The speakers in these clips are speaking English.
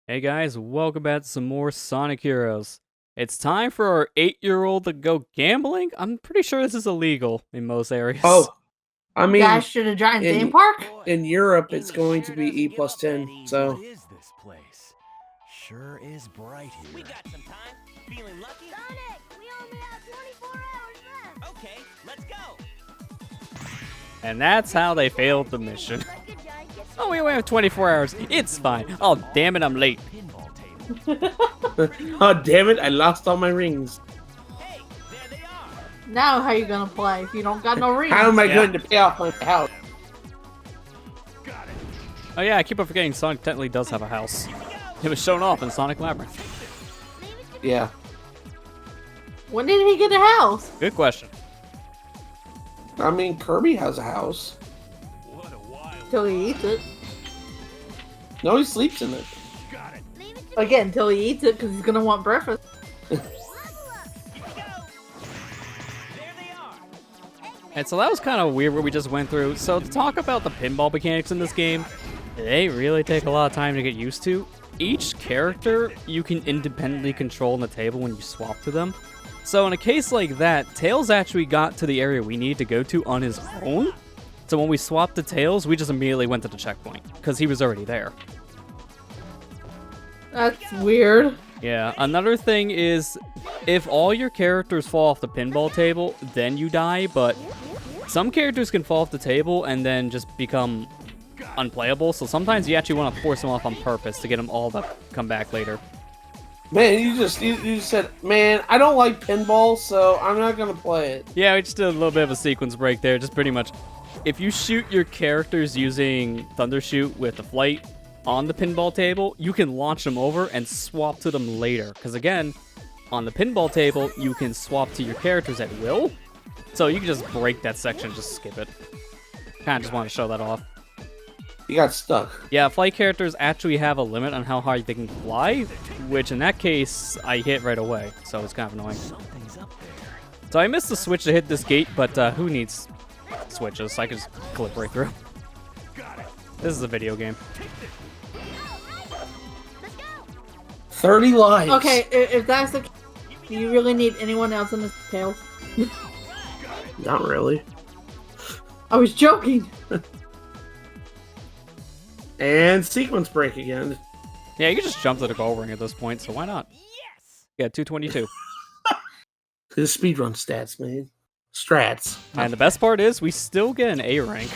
Hey guys, welcome back to some more Sonic Heroes. It's time for our 8-year-old to go gambling. I'm pretty sure this is illegal in most areas. Oh, I mean, Dash to the giant theme park? in Europe, it's going to be E plus 10. So, What is this place? Sure is bright here. We got some time. Feeling lucky? Sonic, we only have 24 hours left. Okay, let's go. And that's how they failed the mission. Like a giant gets Oh, we only have 24 hours. It's fine. Oh, damn it, I'm late. Pinball table. oh damn it, I lost all my rings. Hey, there they are. Now how you gonna play if you don't got no rings? How am I Yeah. going to pay off my house? Oh yeah, I keep on forgetting Sonic technically does have a house. It was shown off in Sonic Labyrinth. Yeah. When did he get a house? Good question. I mean, Kirby has a house. What a wild. Till he eats it. No, he sleeps in it. Got it. leave it to Again, till he eats it because he's gonna want breakfast. Here we go. There they are. And so that was kind of weird what we just went through. So to talk about the pinball mechanics in this game, they really take a lot of time to get used to. Each character you can independently control on the table when you swap to them. So in a case like that, Tails actually got to the area we need to go to on his own. So when we swapped to Tails, we just immediately went to the checkpoint because he was already there. That's weird. Yeah, another thing is if all your characters fall off the pinball table, then you die, but some characters can fall off the table and then just become unplayable, so sometimes you actually want to force them off on purpose to get them all to come back later. Man, you just said, man, I don't like pinball, so I'm not going to play it. Yeah, we just did a little bit of a sequence break there, just pretty much. If you shoot your characters using Thundershoot with the flight on the pinball table, you can launch them over and swap to them later. Because again, on the pinball table, you can swap to your characters at will. So you can just break that section and just skip it. Kind of just want to show that off. You got stuck. Yeah, flight characters actually have a limit on how high they can fly, which in that case, I hit right away. So it's kind of annoying. Something's up there. So I missed the switch to hit this gate, but who needs switches? I can just clip right through. This is a video game. let's go. 30 lives. Okay, if that's the case, do you really need anyone else in this Tails? Not really. I was joking. And sequence break again. Yeah, you can just jump to the goal ring at this point, so why not? Yes. Yeah, 222. His speedrun stats, man. Strats. And the best part is, we still get an A rank.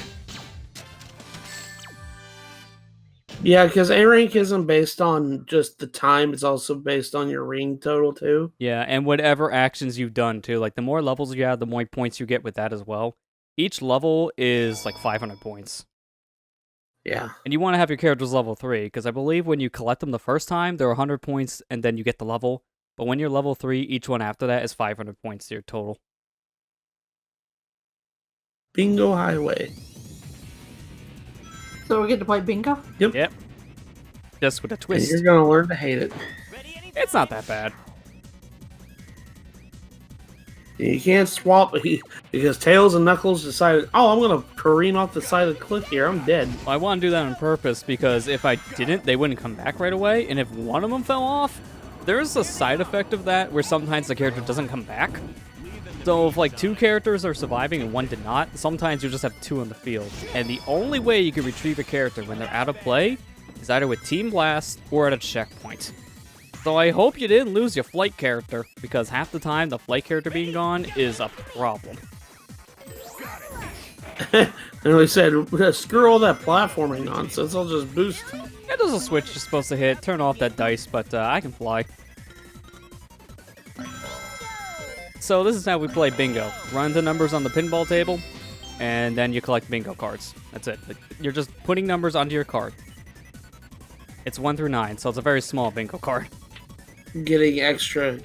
Yeah, because A rank isn't based on just the time, it's also based on your ring total, too. Yeah, and whatever actions you've done, too. Like, the more levels you have, the more points you get with that as well. Each level is, like, 500 points. Yeah. And you want to have your characters level 3, because I believe when you collect them the first time, they're 100 points, and then you get the level. But when you're level 3, each one after that is 500 points to your total. Bingo Highway. So we get to play bingo? Yep. Just with a And twist. you're going to learn to hate it. Ready anytime? It's not that bad. You can't swap because Tails and Knuckles decided, oh, I'm going to careen off the side of the cliff here. I'm dead. Well, I want to do that on purpose because if I didn't, they wouldn't come back right away. And if one of them fell off, there's a side effect of that where sometimes the character doesn't come back. So if like 2 characters are surviving and one did not, sometimes you just have 2 on the field. And the only way you can retrieve a character when they're out of play is either with Team Blast or at a checkpoint. So I hope you didn't lose your flight character, because half the time the flight character being gone is a problem. And we said, screw all that platforming nonsense. I'll just boost. Yeah, there's a switch you're supposed to hit, turn off that dice, but I can fly. So this is how we play bingo. Run the numbers on the pinball table, and then you collect bingo cards. That's it. You're just putting numbers onto your card. It's 1 through 9, so it's a very small bingo card. Getting extra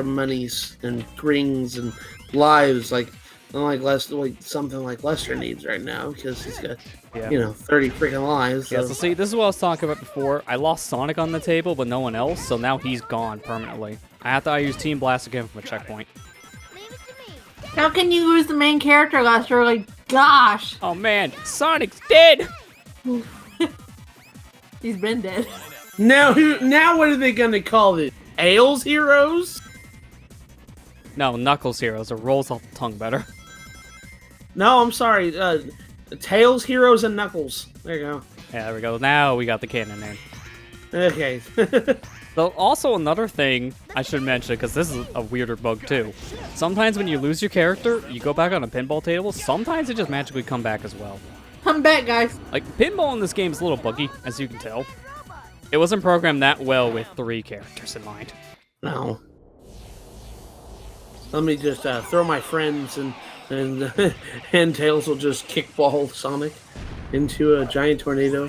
monies and rings and lives, like something like Lester needs right now because he's got Yeah. 30 freaking lives. Yeah, So. so see, this is what I was talking about before. I lost Sonic on the table, but no one else, so now he's gone permanently. I have to use Team Blast again from a checkpoint. Leave it to me. How can you lose the main character last year? Like, gosh. Oh man, Sonic's dead! He's been dead. Now what are they gonna call it? Tails Heroes? No, Knuckles Heroes. It rolls off the tongue better. No, I'm sorry. Tails Heroes and Knuckles. There you go. Yeah, there we go. Now we got the canon name. Okay. So also another thing I should mention, because this is a weirder bug too. Sometimes when you lose your character, you go back on a pinball table. Sometimes it just magically come back as well. I'm back, guys. Like, pinball in this game is a little buggy, as you can tell. It wasn't programmed that well with 3 characters in mind. No. Let me just throw my friends and and Tails will just kickball Sonic into a giant tornado.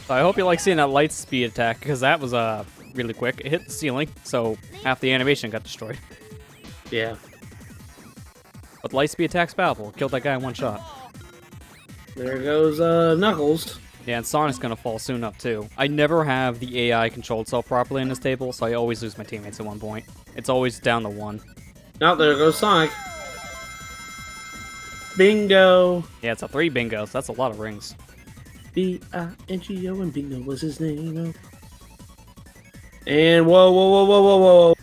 So I hope you like seeing that light speed attack, because that was really quick. It hit the ceiling, so half the animation got destroyed. Yeah. But light speed attack's powerful. Killed that guy in one shot. There goes Knuckles. Yeah, and Sonic's gonna fall soon up too. I never have the AI control itself properly in this table, so I always lose my teammates at one point. It's always down to 1. Now there goes Sonic. Bingo. Yeah, it's a 3 bingo, so that's a lot of rings. B-I-N-G-O and Bingo was his name. And whoa.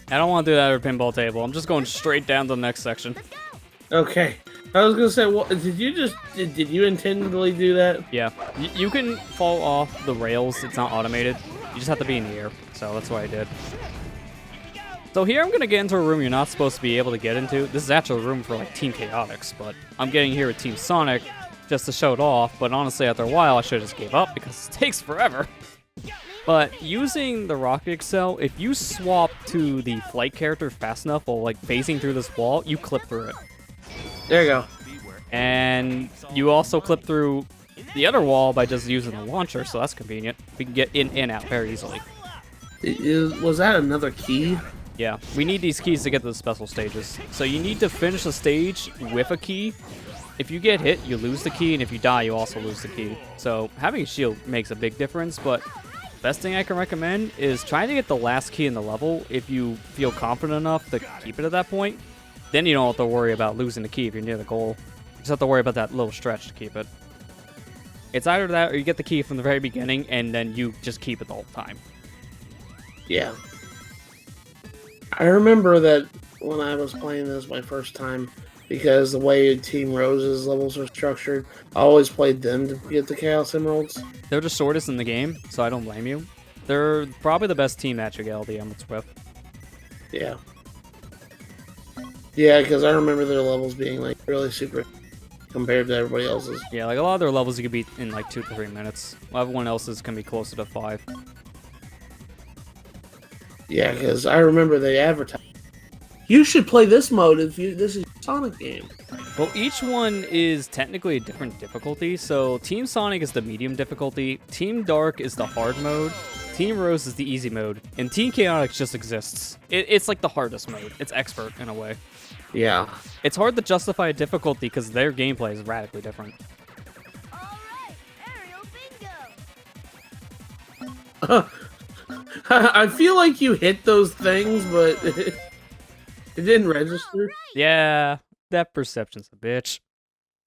I don't want to do that at a pinball table. I'm just going straight down to the next section. Okay. I was gonna say, well, did you intentionally do that? Yeah, you can fall off the rails. It's not automated. You just have to be in the air. So that's what I did. So here I'm gonna get into a room you're not supposed to be able to get into. This is actually a room for like Team Chaotix, but I'm getting here with Team Sonic just to show it off. But honestly, after a while, I should have just gave up because it takes forever. But using the Rocket Excel, if you swap to the flight character fast enough while like phasing through this wall, you clip through it. There you go. And you also clip through the other wall by just using the launcher, so that's convenient. We can get in and out very easily. Was that another key? Yeah, we need these keys to get to the special stages. So you need to finish the stage with a key. If you get hit, you lose the key, and if you die, you also lose the key. So having a shield makes a big difference, but best thing I can recommend is trying to get the last key in the level if you feel confident enough to keep it at that point. Then you don't have to worry about losing the key if you're near the goal. You just have to worry about that little stretch to keep it. It's either that or you get the key from the very beginning and then you just keep it the whole time. Yeah. I remember that when I was playing this my first time, because the way Team Rose's levels are structured, I always played them to get the Chaos Emeralds. They're the shortest in the game, so I don't blame you. They're probably the best team that you get all the emeralds with. Yeah. Yeah, because I remember their levels being like really super compared to everybody else's. Yeah, like a lot of their levels you can beat in like 2 to 3 minutes. While everyone else's can be closer to 5. Yeah, because I remember they advertised, you should play this mode if this is a Sonic game. Well, each one is technically a different difficulty. So Team Sonic is the medium difficulty, Team Dark is the hard mode, Team Rose is the easy mode, and Team Chaotix just exists. It's like the hardest mode. It's expert in a way. Yeah. It's hard to justify a difficulty because their gameplay is radically different. Alright, aerial bingo. I feel like you hit those things, but it didn't register. Yeah, that perception's a bitch.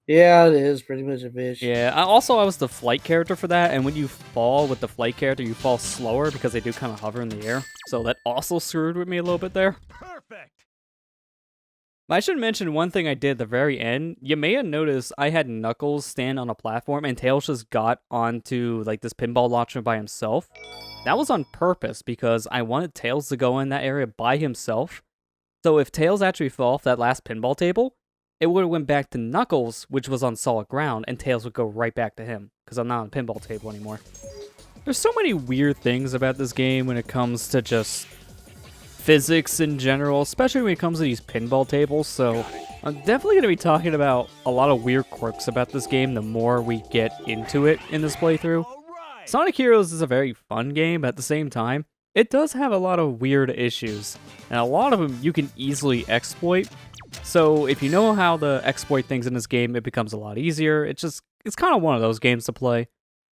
Yeah, it is pretty much a bitch. Yeah, I was the flight character for that, and when you fall with the flight character, you fall slower because they do kind of hover in the air. So that also screwed with me a little bit there. Perfect. I should mention one thing I did at the very end. You may have noticed I had Knuckles stand on a platform and Tails just got onto like this pinball launcher by himself. That was on purpose because I wanted Tails to go in that area by himself. So if Tails actually fell off that last pinball table, it would have went back to Knuckles, which was on solid ground, and Tails would go right back to him because I'm not on a pinball table anymore. There's so many weird things about this game when it comes to just physics in general, especially when it comes to these pinball tables, so I'm definitely going to be talking about a lot of weird quirks about this game the more we get into it in this playthrough. Sonic Heroes is a very fun game, but at the same time, it does have a lot of weird issues, and a lot of them you can easily exploit. So if you know how to exploit things in this game, it becomes a lot easier. It's kind of one of those games to play.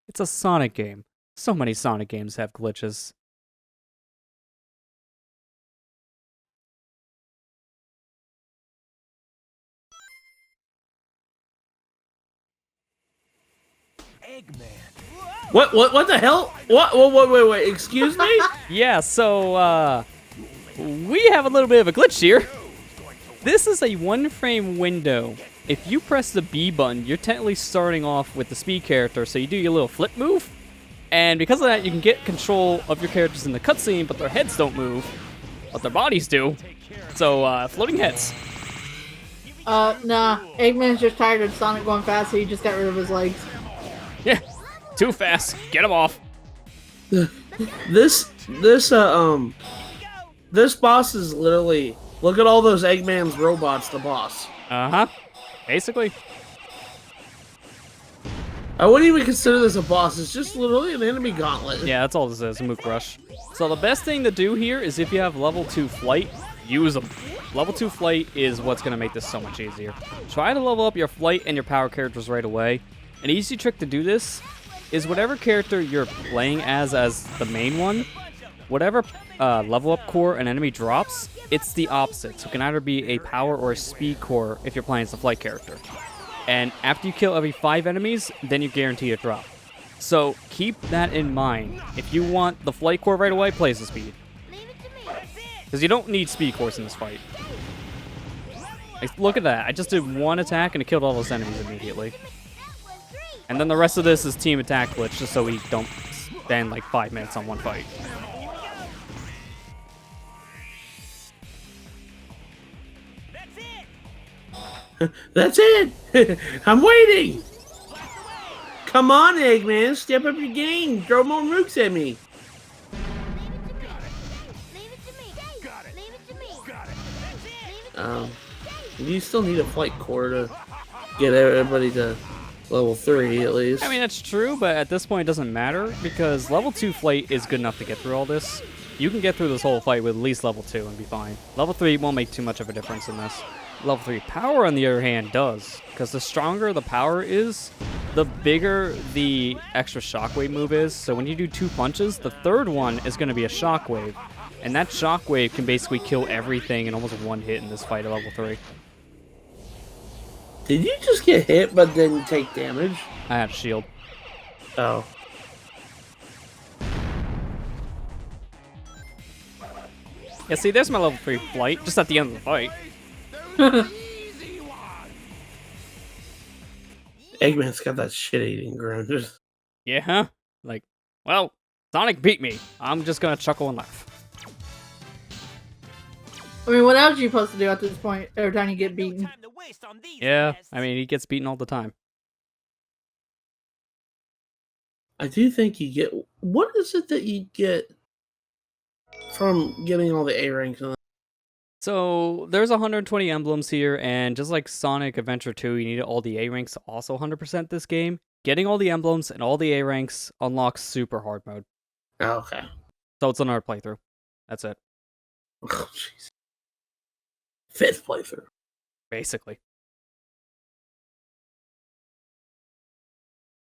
It's a Sonic game. So many Sonic games have glitches. Eggman. What the hell? Wait, excuse me? Yeah, so, we have a little bit of a glitch here. This is a one-frame window. If you press the B button, you're technically starting off with the speed character, so you do your little flip move. And because of that, you can get control of your characters in the cutscene, but their heads don't move, but their bodies do. So, floating heads. Nah. Eggman's just tired of Sonic going fast, so he just got rid of his legs. Yeah, too fast. Get him off. This boss is literally, look at all those Eggman's robots, the boss. Uh-huh. Basically. I wouldn't even consider this a boss. It's just literally an enemy gauntlet. Yeah, that's all this is, a Mook Rush. So the best thing to do here is if you have level 2 flight, use them. Level 2 flight is what's going to make this so much easier. Try to level up your flight and your power characters right away. An easy trick to do this is whatever character you're playing as the main one, whatever level up core an enemy drops, it's the opposite. So it can either be a power or a speed core if you're playing as the flight character. And after you kill every 5 enemies, then you guarantee a drop. So keep that in mind. If you want the flight core right away, play as the speed. Because you don't need speed cores in this fight. Like, look at that. I just did one attack and it killed all those enemies immediately. And then the rest of this is team attack glitch, just so we don't spend like 5 minutes on one fight. That's it! I'm waiting! Come on, Eggman, step up your game. Throw more mooks at me. You still need a flight core to get everybody to level 3 at least. I mean, that's true, but at this point it doesn't matter, because level 2 flight is good enough to get through all this. You can get through this whole fight with at least level 2 and be fine. Level 3 won't make too much of a difference in this. Level 3 power, on the other hand, does. Because the stronger the power is, the bigger the extra shockwave move is. So when you do 2 punches, the third one is going to be a shockwave. And that shockwave can basically kill everything in almost one hit in this fight at level 3. Did you just get hit but didn't take damage? I had a shield. Oh. Yeah, see, there's my level 3 flight, just at the end of the fight. Eggman's got that shit-eating grunt. Yeah, huh? Like, well, Sonic beat me. I'm just gonna chuckle and laugh. I mean, what else are you supposed to do at this point every time you get beaten? Yeah, I mean, he gets beaten all the time. I do think you get... What is it that you get from getting all the A ranks? So, there's 120 emblems here, and just like Sonic Adventure 2, you need all the A ranks to also 100% this game. Getting all the emblems and all the A ranks unlocks super hard mode. Oh, okay. So it's another playthrough. That's it. Oh, jeez. 5th playthrough. Basically.